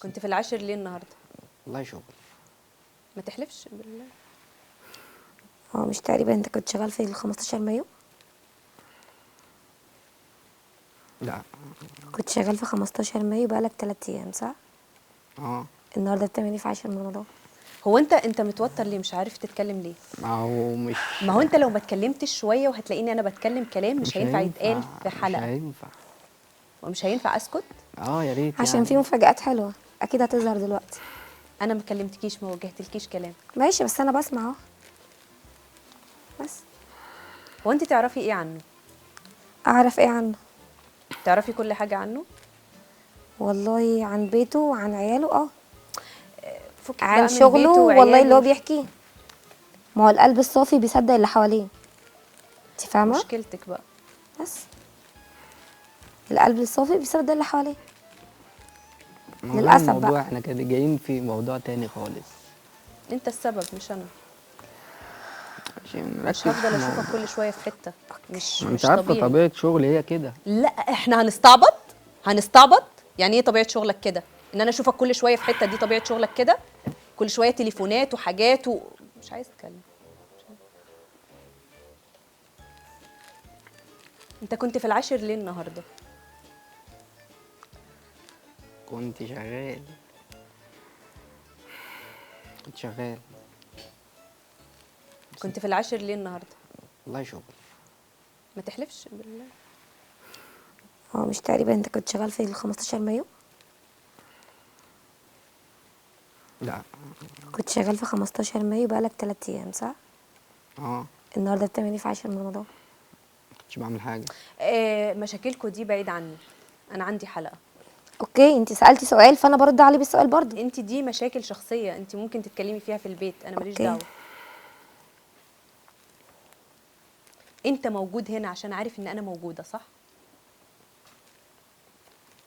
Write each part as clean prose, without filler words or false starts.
كنت في العاشر ليه النهارده؟ والله شغل. ما تحلفش بالله. هو مش تقريبا انت كنت شغال في ال 15 مايو؟ لا. كنت شغال في 15 مايو بقالك 3 ايام صح؟ اه. النهارده بتعمل ايه في 10 من رمضان؟ هو انت متوتر ليه؟ مش عارف تتكلم ليه؟ ما هو مش. ما هو انت لو ما اتكلمتش شويه وهتلاقيني انا بتكلم كلام مش هينفع يتقال في مش حلقه. هينفع. ومش هينفع اسكت. اه يا ريت عشان يعني. في مفاجآت حلوه اكيد هتظهر دلوقتي. انا ما كلمتكيش، ما وجهتلكيش كلام. ماشي بس انا بسمع اهو. بس هو انت تعرفي ايه عنه؟ اعرف ايه عنه؟ تعرفي كل حاجه عنه؟ والله عن بيته وعن عياله فكك عن بقى من شغله بيته والله اللي هو وعياله. بيحكيه. ما هو القلب الصافي بيصدق اللي حواليه. انت فاهمه؟ مشكلتك بقى. بس القلب الصافي بيصدق اللي حواليه. والله للأسف الموضوع بقى. احنا كده جايين في موضوع تاني خالص. انت السبب مش انا. عشان مش نركز هفضل في اشوفك الموضوع. كل شويه في حته. مش ما انت مش عارفه طبيعي. طبيعه شغلي هي كده. لا احنا هنستعبط. هنستعبط. يعني ايه طبيعه شغلك كده؟ ان انا اشوفك كل شويه في حته، دي طبيعه شغلك كده؟ كل شويه تليفونات وحاجات مش عايز اتكلم. انت كنت في العاشر ليه النهارده؟ كنت شغال. كنت شغال. كنت في العاشر ليه النهارده؟ والله شغل. ما تحلفش بالله. هو مش تقريبا انت كنت شغال في ال 15 مايو؟ لا. كنت شغال في 15 مايو بقالك 3 ايام صح؟ اه. النهارده بتعمل ايه في 10 من رمضان؟ كنتش بعمل حاجه. مشاكلكوا دي بعيد عني. انا عندي حلقه. اوكي انت سألتي سؤال فانا برد عليه بالسؤال برضو. انت دي مشاكل شخصيه، انت ممكن تتكلمي فيها في البيت، انا ماليش أوكي. دعوه. انت موجود هنا عشان عارف ان انا موجوده، صح؟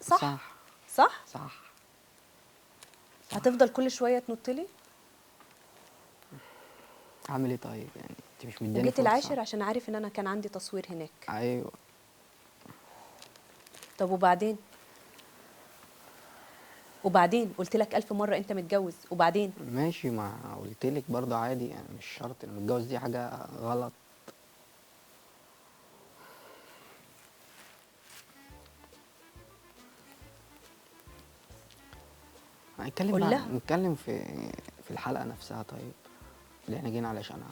صح. صح. صح. صح. هتفضل كل شويه تنطلي. اعمل ايه طيب يعني انت مش مداني وجيت فرصة. العاشر عشان عارف ان انا كان عندي تصوير هناك. ايوه. طب وبعدين؟ وبعدين قلت لك 1000 مره انت متجوز، وبعدين؟ ماشي، ما قلت لك برضه عادي يعني، مش شرط ان الجواز دي حاجه غلط. هنتكلم قول بقى، لها. نتكلم في الحلقه نفسها طيب، اللي احنا جينا علشانها.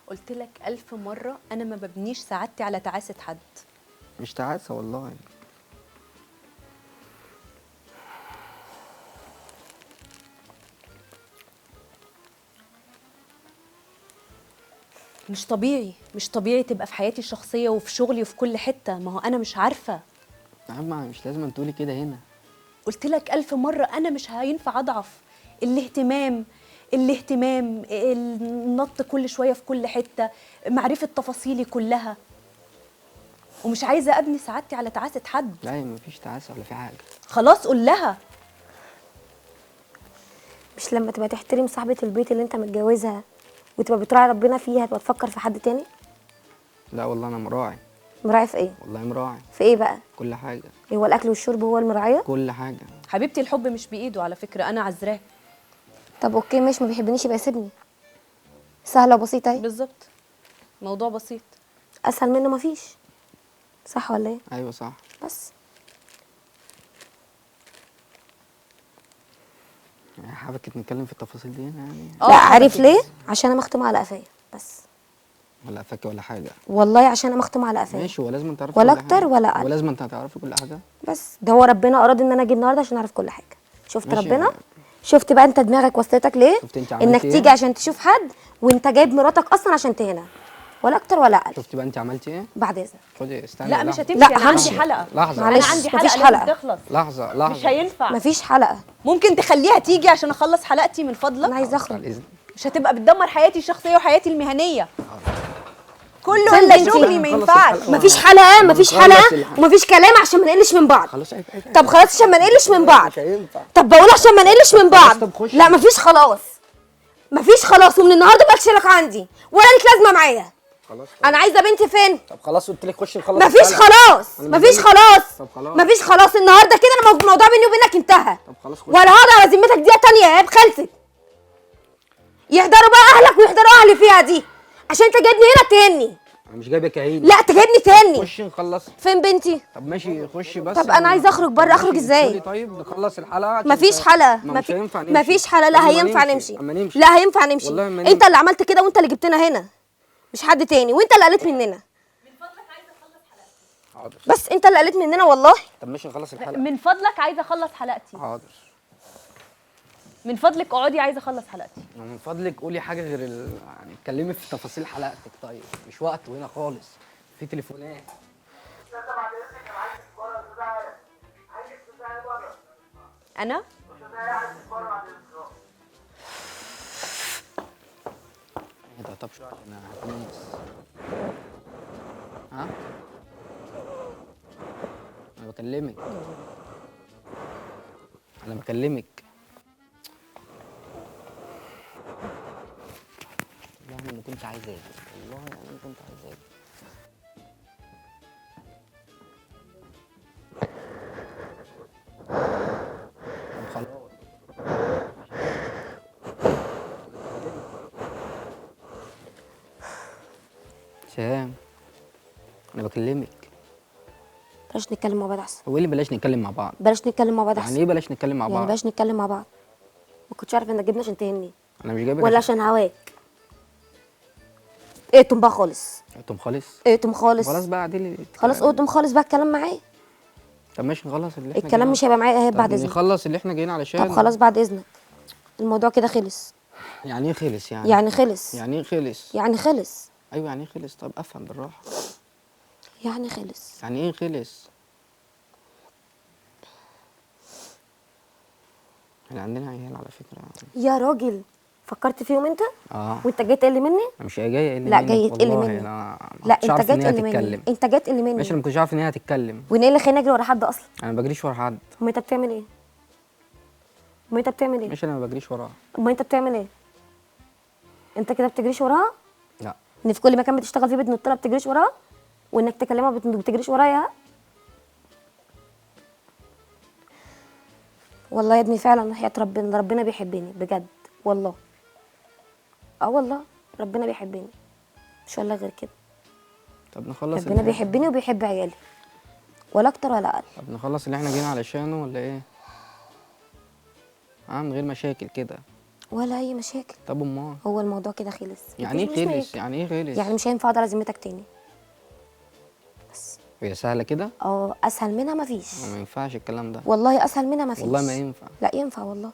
قلت لك 1000 مره انا ما ببنيش سعادتي على تعاسه حد. مش تعاسه والله. مش طبيعي، مش طبيعي تبقى في حياتي الشخصيه وفي شغلي وفي كل حته. ما هو انا مش عارفه. يا عم مش لازم تقولي كده هنا. قلت لك 1000 مرة أنا مش هينفع أضعف. الاهتمام، الاهتمام، النط كل شوية في كل حتة، معرفة تفاصيلي كلها. ومش عايزة أبني سعادتي على تعاسة حد. لا مفيش تعاسه ولا في حاجه. خلاص قول لها. مش لما تبقى تحترم صاحبة البيت اللي انت متجوزها وتبقى بتراعي ربنا فيها تبقى تفكر في حد تاني؟ لا والله انا مراعي. مراعي في ايه؟ والله مراعي. في ايه بقى؟ كل حاجه. هو الاكل والشرب هو المراعيه؟ كل حاجه. حبيبتي الحب مش بإيده على فكرة، أنا عذراه. طب اوكي ماشي، ما بيحبنيش يبقى يسيبني. سهله وبسيطه اهي. بالظبط. موضوع بسيط. اسهل منه مفيش. صح ولا ايه؟ ايوه صح. بس يعني حابك نتكلم في التفاصيل دي هنا يعني. لا عارف ليه؟ عشان انا مختومه على قفايا بس. ولا فاكر ولا حاجه. والله عشان انا مختومه على قفايا. ماشي، هو لازم تعرفي ولا كل اكتر حاجة. ولا اقل. ولازم انت تعرفي كل حاجه. بس ده هو ربنا اراد ان انا اجي النهارده عشان اعرف كل حاجه. شفت ماشي. ربنا؟ شفت بقى انت دماغك وصلتك ليه؟ شفت انت عملتي انك ايه؟ تيجي عشان تشوف حد وانت جايب مراتك اصلا عشان تهنا. ولا اكتر ولا اقل. شفتي بقى انت عملتي ايه؟ بعد اذنك. خدي استني لا مش لحظة. هتمشي، لا، أنا عندي همشي. حلقة. لحظه معلش. أنا عندي مفيش حلقة حلقة. لازم تخلص. لحظه مش لحظه. هينفع. مفيش حلقه. ممكن تخليها تيجي عشان أخلص حلقتي من فضلك؟ انا عايزه على اخرج. الاذن. مش هتبقى بتدمر حياتي الشخصية وحياتي المهنية. كله تصدق إلا انتي؟ شغلي ما خلص ينفعش. الحلقة. مفيش حلقه، مفيش خلص حلقه، الحلقة. ومفيش كلام عشان ما نقلش من بعض. خلاص عيب. طب خلاص عشان ما نقلش من بعض. مش هينفع. طب بقول عشان ما نقلش من بعض. طب خش. لا مفيش خلاص. مفيش خلاص، ومن النهارده مالكش علاقه عندي ولا ليك لازمه معايا. خلاص. انا عايزه بنتي فين؟ طب خلاص قلت لك خشي نخلص مفيش الحلقة. خلاص، أنا مفيش مش خلاص، طب خلاص. مفيش خلاص. النهارده كده انا الموضوع بيني وبينك انتهى. طب خلاص خش. ولا هقعد على ذمتك دقيقه تانيه يا ايهاب. خلصت. يحضروا بقى اهلك ويحضروا اهلي فيها دي، عشان انت جايبني هنا تهني. انا مش جايبك عيد. لا تجيبني تهني. خشي نخلص. فين بنتي؟ طب ماشي خشي بس. طب أنا عايزة أخرج بره، أخرج ماشي، إزاي؟ ادخلي طيب نخلص الحلقه عشان مفيش حلقه، مش هينفع نمشي. مفيش حلقه. لا أما هينفع نمشي، اما نمشي. لا هينفع نمشي. والله ما انت نمشي. اللي عملت كده وانت اللي جبتنا هنا، مش حد تاني، وانت اللي قلت مننا. حاضر. بس انت اللي قلت مننا والله. طب ماشي نخلص الحلقه. من فضلك عايزه اخلص حلقتي، حاضر. من فضلك اقعدي، عايزه اخلص حلقتي. ومن فضلك قولي حاجه غير يعني اتكلمي في تفاصيل حلقتك. طيب مش وقته هنا خالص، في تليفونات. انا ايه ده؟ طب شو عشان هتنس. ها؟ انا بكلمك، انا بكلمك. والله انا كنت عايز اجي، والله انا كنت عايز اجي. طب خلاص. سام، انا بكلمك. بلاش نتكلم مع بعض احسن. هو ايه اللي بلاش نتكلم مع بعض؟ بلاش نتكلم مع بعض يعني احسن. ايه بلاش نتكلم مع يعني بعض؟ بلاش نتكلم مع بعض. ما كنتش عارف انك جبنا عشان تهني انا مش جايبك ولا عشان هواك. اقتم بقى خالص، انتم خالص. اقتم خالص. خلاص بقى عديلي. خلاص اقتم خالص بقى الكلام معايا. طب ماشي نخلص اللي احنا الكلام جايين مش هيبقى معايا يا ايهاب بعد طب اذنك. نخلص اللي احنا جايين علشان. طب خلاص بعد اذنك. الموضوع كده خلص. يعني ايه خلص يعني؟ يعني خلص. يعني ايه خلص؟ يعني خلص. ايوه يعني ايه خلص؟ طب افهم بالراحه. يعني خلص. يعني ايه خلص؟ احنا عندنا عيال على فكره. يا راجل فكرت فيهم انت؟ اه. وانت جاي تقل مني؟ انا مش جاي اقل لا منك جاي تقل والله. مني. انا لا كنتش انت عارف جاي ان هي تقل مني، هتتكلم. انت جاي تقل مني. ماشي انا ما كنتش عارف ان هي هتتكلم. وانا ايه اللي خليني اجري ورا حد اصلا؟ انا ما بجريش ورا حد. امال انت بتعمل ايه؟ امال انت بتعمل ايه؟ ماشي انا ما بجريش وراها. امال انت بتعمل ايه؟ انت كده بتجريش وراها؟ لا. ان في كل مكان بتشتغل فيه بتنط لها بتجريش وراها؟ وانك تكلمها بتجريش ورايا؟ والله يا ابني فعلا وحياة ربنا، ربنا بيحبني بجد والله. اه والله ربنا بيحبني، مش والله غير كده. طب نخلص ربنا بيحبني وبيحب عيالي، ولا اكتر ولا اقل. طب نخلص اللي احنا جينا علشانه ولا ايه؟ من غير مشاكل كده. ولا اي مشاكل. طب امال هو الموضوع كده خلص. يعني مفيش ايه خلص؟ مشاكل. يعني ايه خلص؟ يعني مش هينفع اقعد على ذمتك تاني. بس هي سهله كده؟ اه اسهل منها مفيش. ما ينفعش الكلام ده. والله اسهل منها مفيش. والله ما ينفع. لا ينفع والله.